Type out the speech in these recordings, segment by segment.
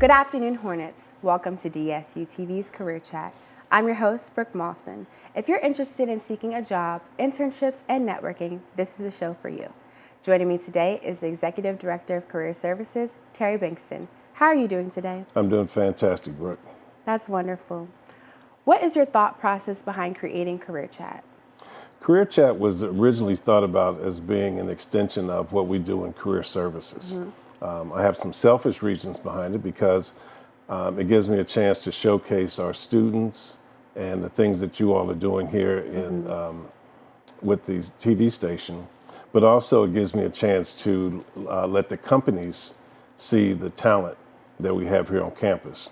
Good afternoon, Hornets. Welcome to DESU-TV's Career Chat. I'm your host, Brooke Malson. If you're interested in seeking a job, internships, and networking, this is a show for you. Joining me today is the Executive Director of Career Services, Terry Bankston. How are you doing today? I'm doing fantastic, Brooke. That's wonderful. What is your thought process behind creating Career Chat? Career Chat was originally thought about as being an extension of what we do in career services. I have some selfish reasons behind it because it gives me a chance to showcase our students and the things that you all are doing here with the TV station, but also it gives me a chance to let the companies see the talent that we have here on campus.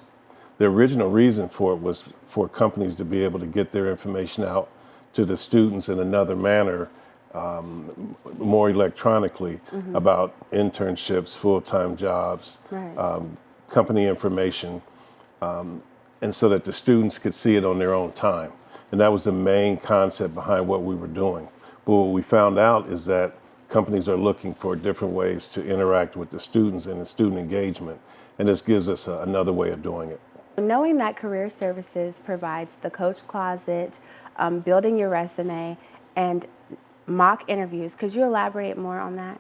The original reason for it was for companies to be able to get their information out to the students in another manner, more electronically, about internships, full-time jobs, company information, and so that the students could see it on their own time. And that was the main concept behind what we were doing. But what we found out is that companies are looking for different ways to interact with the students and the student engagement, and this gives us another way of doing it. Knowing that Career Services provides the coach closet, building your resume, and mock interviews, could you elaborate more on that?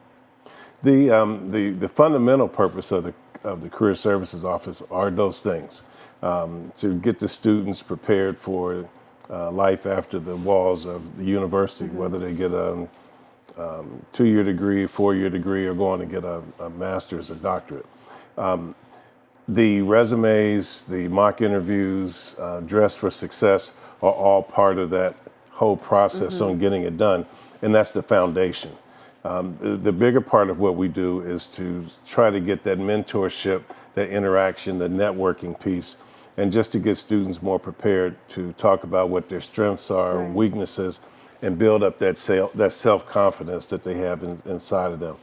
The fundamental purpose of the Career Services Office are those things, to get the students prepared for life after the walls of the university, whether they get a 2-year degree, 4-year degree, or go on to get a master's or doctorate. The resumes, the mock interviews, Dress for Success are all part of that whole process on getting it done, and that's the foundation. The bigger part of what we do is to try to get that mentorship, that interaction, the networking piece, and just to get students more prepared to talk about what their strengths are, weaknesses, and build up that self-confidence that they have inside of them.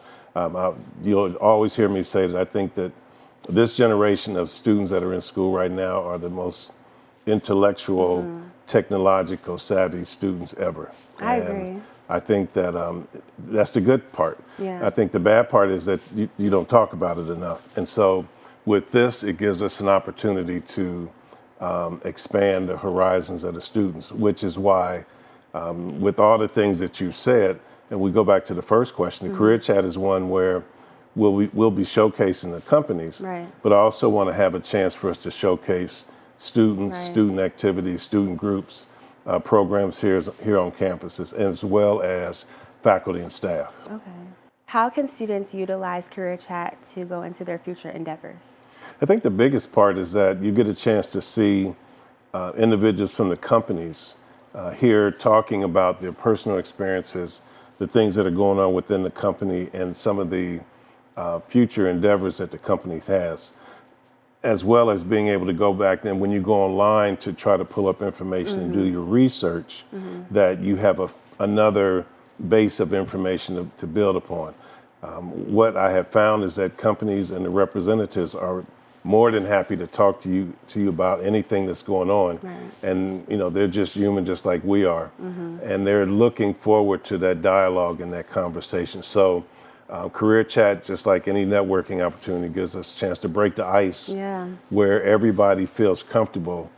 You'll always hear me say that I think that this generation of students that are in school right now are the most intellectual, technological savvy students ever. I agree. I think that that's the good part. Yeah. I think the bad part is that you don't talk about it enough. And so with this, it gives us an opportunity to expand the horizons of the students, which is why with all the things that you've said, and we go back to the first question, the Career Chat is one where we'll be showcasing the companies, but I also want to have a chance for us to showcase students, student activities, student groups, programs here on campuses, as well as faculty and staff. Okay. How can students utilize Career Chat to go into their future endeavors? I think the biggest part is that you get a chance to see individuals from the companies here talking about their personal experiences, the things that are going on within the company, and some of the future endeavors that the company has, as well as being able to go back then when you go online to try to pull up information and do your research, that you have another base of information to build upon. What I have found is that companies and the representatives are more than happy to talk to you about anything that's going on. And they're just human just like we are. And they're looking forward to that dialogue and that conversation. So Career Chat, just like any networking opportunity, gives us a chance to break the ice where everybody feels comfortable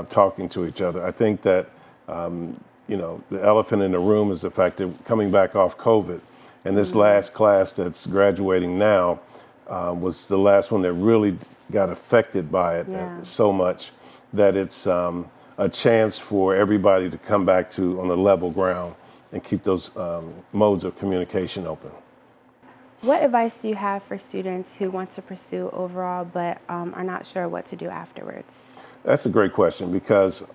talking to each other. I think that the elephant in the room is the fact that coming back off COVID, and this last class that's graduating now was the last one that really got affected by it so much that it's a chance for everybody to come back to on a level ground and keep those modes of communication open. What advice do you have for students who want to pursue overall but are not sure what to do afterwards? That's a great question, because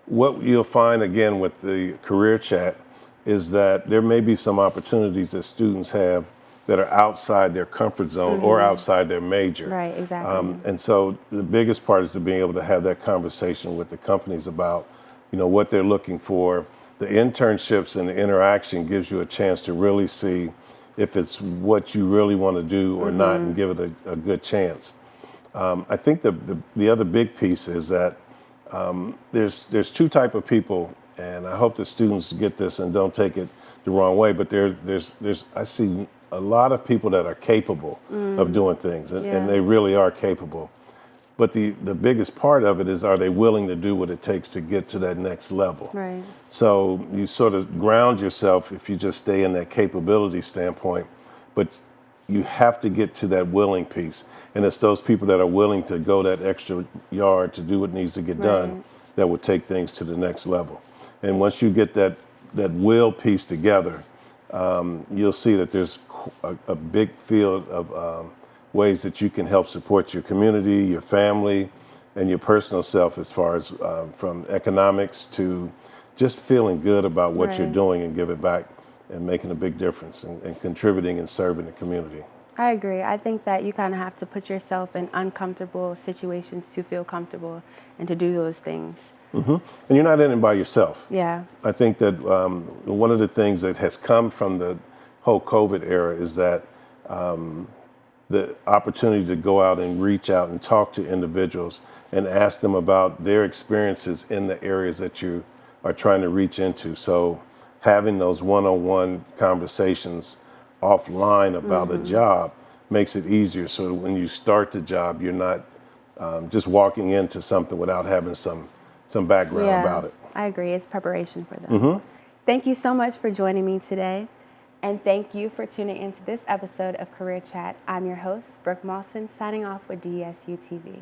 what you'll find again with the Career Chat is that there may be some opportunities that students have that are outside their comfort zone or outside their major. Right, exactly. And so the biggest part is to being able to have that conversation with the companies about, what they're looking for. The internships and the interaction gives you a chance to really see if it's what you really want to do or not, and give it a good chance. I think the other big piece is that there's two type of people, and I hope the students get this and don't take it the wrong way. But there's I see a lot of people that are capable of doing things, and they really are capable. But the biggest part of it is, are they willing to do what it takes to get to that next level? Right. So you sort of ground yourself if you just stay in that capability standpoint, but you have to get to that willing piece. And it's those people that are willing to go that extra yard to do what needs to get done that will take things to the next level. And once you get that will piece together, you'll see that there's a big field of ways that you can help support your community, your family, and your personal self, as far as from economics to just feeling good about what you're doing and give it back and making a big difference and contributing and serving the community. I agree. I think that you kind of have to put yourself in uncomfortable situations to feel comfortable and to do those things. And you're not in it by yourself. Yeah. I think that one of the things that has come from the whole COVID era is that the opportunity to go out and reach out and talk to individuals and ask them about their experiences in the areas that you are trying to reach into. So having those one-on-one conversations offline about a job makes it easier. So when you start the job, you're not just walking into something without having some background about it. I agree. It's preparation for them. Thank you so much for joining me today. And thank you for tuning into this episode of Career Chat. I'm your host, Brooke Malson, signing off with DESU-TV.